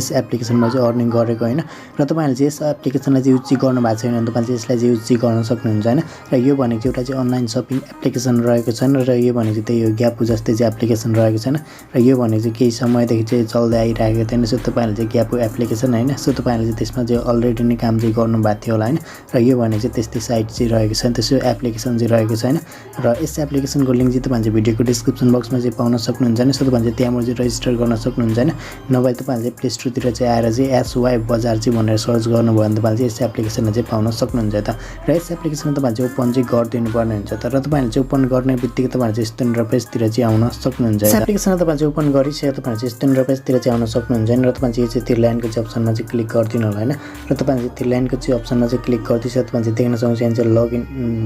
यस एप्लिकेसनमा चाहिँ अर्निङ गरेको हैन र तपाईहरुले चाहिँ यस एप्लिकेसनलाई चाहिँ युज चाहिँ गर्नु भएको छैन भने तपाईले चाहिँ यसलाई चाहिँ युज चाहिँ गर्न सक्नुहुन्छ हैन र यो भनेको चाहिँ एउटा चाहिँ अनलाइन शपिङ एप्लिकेसन रहेको छैन र यो भनेको चाहिँ त्यही हो ग्यापु जस्तै चाहिँ एप्लिकेसन रहेको छैन र यो भनेको चाहिँ केही समयदेखि चाहिँ चल्दै आइरहेको थियो सो तपाईहरुले चाहिँ ग्यापु एप्लिकेसन हैन सो तपाईहरुले चाहिँ त्यसमा चाहिँ अलरेडी नै काम चाहिँ गर्नु भएको थियो होला हैन र यो भनेको चाहिँ त्यस्तै साइट चाहिँ रहेको छैन त्यसो एप्लिकेसन चाहिँ रहेको छैन र यस एप्लिकेसनको लिंक चाहिँ तपाईले भिडियोको डिस्क्रिप्सन बक्समा चाहिँ पाउन सक्नुहुन्छ हैन सो तपाईले चाहिँ त्यहाँबाट चाहिँ रजिस्टर गर्न सक्नुहुन्छ हैन नभए तपाईले प्ले स्टोर तिर चाहिँ आएर चाहिँ एसवाई बजार चाहिँ भनेर सर्च गर्नुभयो भने तपाईले चाहिँ यस एप्लिकेसनलाई चाहिँ पाउन सक्नुहुन्छ त र यस एप्लिकेसनमा तपाईले चाहिँ ओपन चाहिँ गरिदिनु पर्ने हुन्छ तर तपाईले चाहिँ ओपन गर्ने बित्तिकै तपाईले चाहिँ यस्तो इन्टरफेस तिर चाहिँ आउन सक्नुहुन्छ यस एप्लिकेसनमा तपाईले चाहिँ ओपन गरिसके तपाईले चाहिँ यस्तो इन्टरफेस तिर चाहिँ आउन सक्नुहुन्छ र तपाईले चाहिँ थ्री लाइनको चाहिँ अप्सनमा चाहिँ क्लिक गरिदिनु होला हैन र तपाईले चाहिँ थ्री लाइनको चाहिँ अप्सनमा चाहिँ क्लिक गर्दिसके तपाईले चाहिँ देख्न सक्नुहुन्छ यहाँ चाहिँ लगइन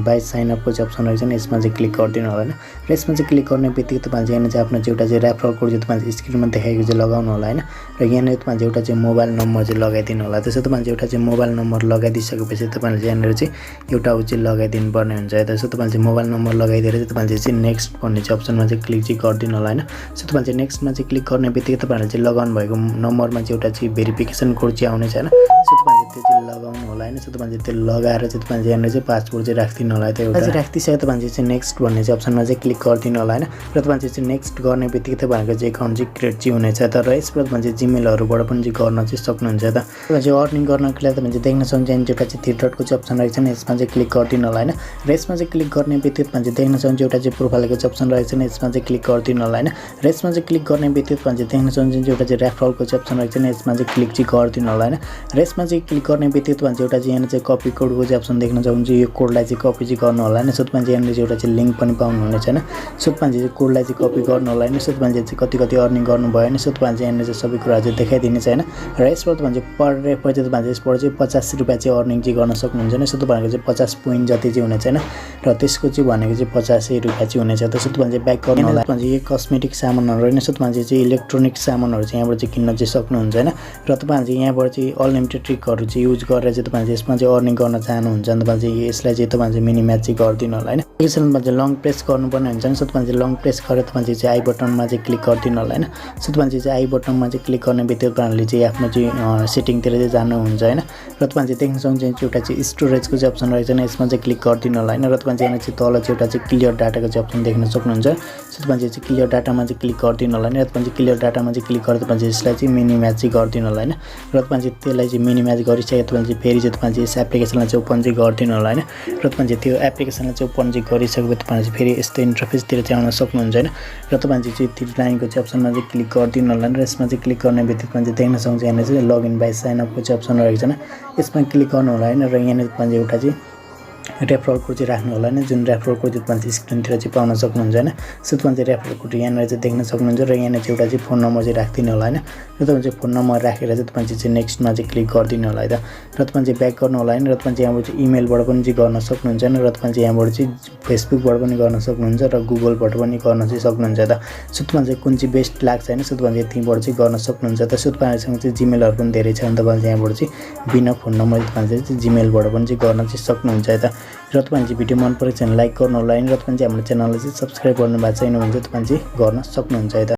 बाइ साइन अपको चाहिँ अप्सन रहेछ नि यसमा चाहिँ क्लिक गरिदिनु होला हैन र यसमा चाहिँ क्लिक गर्ने बित्तिकै तपाईले चाहिँ यहाँ चाहिँ आफ्नो चाहिँ एउटा चाहिँ रेफरल कोड चाहिँ तपाईले स्क्रिनमा देखाएको चाहिँ लगाउनु होला हैन र यहाँ तपाईले एउटा चाहिँ मोबाइल नम्बर चाहिँ लगाइदिनु होला त्यसो तपाईले चाहिँ एउटा चाहिँ मोबाइल नम्बर लगाइदिसकेपछि तपाईले चाहिँ यहाँनेर चाहिँ एउटा उ चाहिँ लगाइदिनु पर्ने हुन्छ त्यसो तपाईले चाहिँ मोबाइल नम्बर लगाइदिएर चाहिँ तपाईले चाहिँ नेक्स्ट भन्ने चाहिँ अप्सनमा चाहिँ क्लिक चाहिँ गरिदिनु होला हैन सो तपाईले चाहिँ नेक्स्टमा चाहिँ क्लिक गर्ने बित्तिकै तपाईहरुले चाहिँ लगाउनु भएको नम्बरमा चाहिँ एउटा चाहिँ भेरिफिकेसन कोड चाहिँ आउनेछ हैन सो तपाईले त्यो चाहिँ लगाउनु होला हैन सो तपाईले त्यो लगाएर चाहिँ तपाईले यहाँनेर चाहिँ पासवर्ड चाहिँ राख्दिनु होला त्यो एउटा चाहिँ राख्दिसके तपाईले चाहिँ नेक्स्ट भन्ने चाहिँ अप्सनमा चाहिँ क्लिक गरिदिनु होला हैन र तपाईले चाहिँ नेक्स्ट गर्ने बित्तिकै तपाईहरुको चाहिँ अकाउन्ट चाहिँ क्रिएट चाहिँ हुनेछ तर यसबाट तपाईले चाहिँ जिमेलहरुबाट पनि चाहिँ गर्न चाहिँ सक्नुहुन्छ त तपाईले चाहिँ अर्निङ गर्नको लागि तपाईले चाहिँ देख्न सक्नुहुन्छ एउटा चाहिँ थ्री डटको चाहिँ अप्सन रहेछ नि यसमा चाहिँ क्लिक गरिदिनु होला हैन र यसमा चाहिँ क्लिक गर्ने बित्तिकै तपाईले चाहिँ देख्न सक्नुहुन्छ एउटा चाहिँ प्रोफाइलको चाहिँ अप्सन रहेछ नि यसमा चाहिँ क्लिक गरिदिनु होला हैन र यसमा चाहिँ क्लिक गर्ने बित्तिकै तपाईले चाहिँ देख्न सक्नुहुन्छ एउटा चाहिँ रेफरलको चाहिँ अप्सन रहेछ नि यसमा चाहिँ क्लिक चाहिँ गरिदिनु होला हैन र यसमा चाहिँ क्लिक गर्ने बित्तिकै तपाईले एउटा चाहिँ यहाँ चाहिँ कपी कोडको चाहिँ अप्सन देख्न सक्नुहुन्छ यो कोडलाई चाहिँ कपी चाहिँ गर्नु होला हैन सो तपाईले चाहिँ यहाँ चाहिँ एउटा चाहिँ लिंक पनि पाउनु हुनेछ हैन सो तपाईले चाहिँ कोडलाई चाहिँ कपी गर्नु होला हैन सो तपाईले चाहिँ कति अर्निङ गर्नुभयो हैन सो तपाईले चाहिँ यहाँ चाहिँ सबै कुरा चाहिँ देखाइदिने छ हैन र यसबाट तपाईले चाहिँ पर रेफर चाहिँ तपाईले यसबाट चाहिँ 50 रुपैयाँ चाहिँ अर्निङ चाहिँ गर्न सक्नुहुन्छ हैन सो तपाईहरुको चाहिँ 50 पोइन्ट जति चाहिँ हुनेछ हैन र त्यसको चाहिँ भनेको चाहिँ 85 रुपैयाँ चाहिँ हुनेछ त्यसो तपाईले चाहिँ ब्याक गर्नु होला तपाईले यो कस्मेटिक सामानहरु हैन सो तपाईले चाहिँ इलेक्ट्रोनिक सामानहरु चाहिँ यहाँबाट चाहिँ किन्न चाहिँ सक्नुहुन्छ हैन र तपाईले चाहिँ यहाँबाट चाहिँ अनलिमिटेड ट्रिकहरु चाहिँ युज गरेर चाहिँ तपाईले यसमा चाहिँ अर्निङ गर्न चाहनुहुन्छ भने तपाईले चाहिँ यसलाई चाहिँ तपाईले चाहिँ मिनिमाइज चाहिँ गरिदिनु होला हैन एप्लिकेसनमा चाहिँ लङ प्रेस गर्नुपर्ने हुन्छ नि सो तपाईले चाहिँ लङ प्रेस गरेर तपाईले चाहिँ आई बटनमा चाहिँ क्लिक गरिदिनु होला हैन सो तपाईले चाहिँ आई बटनमा चाहिँ क्लिक गर्ने बित्तिकै तपाईले चाहिँ आफ्नो चाहिँ सेटिङतिर चाहिँ जानुहुन्छ हैन र तपाईले चाहिँ देख्न सक्नुहुन्छ एउटा चाहिँ स्टोरेजको चाहिँ अप्सन रहेछ नि यसमा चाहिँ क्लिक गरिदिनु होला हैन र तपाईले चाहिँ यहाँ चाहिँ तल चाहिँ एउटा चाहिँ क्लियर डाटाको चाहिँ अप्सन देख्न सक्नुहुन्छ सो तपाईले चाहिँ क्लियर डाटामा चाहिँ क्लिक गरिदिनु होला हैन र तपाईले चाहिँ क्लियर डाटामा चाहिँ क्लिक गरेर तपाईले यसलाई चाहिँ मिनिमाइज चाहिँ गरिदिनु होला हैन र तपाईले चाहिँ त्यसलाई चाहिँ मिनिमाइज गरिसके तपाईले चाहिँ फेरि चाहिँ तपाईले चाहिँ यस एप्लिकेसनलाई चाहिँ ओपन चाहिँ गरिदिनु होला हैन र तपाईले चाहिँ त्यो एप्लिकेसनलाई चाहिँ ओपन चाहिँ गरिसकेपछि तपाईले चाहिँ फेरि यस्तो इन्टरफेसतिर चाहिँ आउन सक्नुहुन्छ हैन र तपाईले चाहिँ थ्री लाइनको चाहिँ अप्सनमा चाहिँ क्लिक गरिदिनु होला र यसमा चाहिँ क्लिक गर्ने बित्तिकै तपाईले देख्न सक्नुहुन्छ यहाँ चाहिँ लगइन बाइ साइन अपको चाहिँ अप्सन रहेको छ हैन यसमा क्लिक गर्नु होला हैन र यहाँ तपाईले एउटा चाहिँ रेफरल कोड चाहिँ राख्नु होला हैन जुन रेफरल कोड चाहिँ तपाईले स्क्रिनतिर चाहिँ पाउन सक्नुहुन्छ हैन सो तपाईले चाहिँ रेफरल कोड यहाँ चाहिँ देख्न सक्नुहुन्छ र यहाँ चाहिँ एउटा चाहिँ फोन नम्बर चाहिँ राख्दिनु होला हैन र तपाईले चाहिँ फोन नम्बर राखेर चाहिँ तपाईले चाहिँ नेक्स्टमा चाहिँ क्लिक गरिदिनु होला है त र तपाईले चाहिँ ब्याक गर्नु होला हैन र तपाईले चाहिँ यहाँबाट चाहिँ इमेलबाट पनि चाहिँ गर्न सक्नुहुन्छ हैन र तपाईले चाहिँ यहाँबाट चाहिँ फेसबुकबाट पनि गर्न सक्नुहुन्छ र गुगलबाट पनि गर्न चाहिँ सक्नुहुन्छ त सो तपाईले चाहिँ कुन चाहिँ बेस्ट लाग्छ हैन सो तपाईले चाहिँ त्यहीबाट चाहिँ गर्न सक्नुहुन्छ त सो तपाईहरुसँग चाहिँ जिमेलहरु पनि धेरै छ भने तपाईले चाहिँ यहाँबाट चाहिँ बिना फोन नम्बर तपाईले चाहिँ जिमेलबाट पनि चाहिँ गर्न चाहिँ सक्नुहुन्छ है त र तपाईले चाहिँ भिडियो मन परेको छ भने लाइक गर्नु होला हैन र तपाईले चाहिँ हाम्रो च्यानललाई चाहिँ सब्स्क्राइब गर्नु भएको छैन भने चाहिँ तपाईले चाहिँ गर्न सक्नुहुन्छ है त।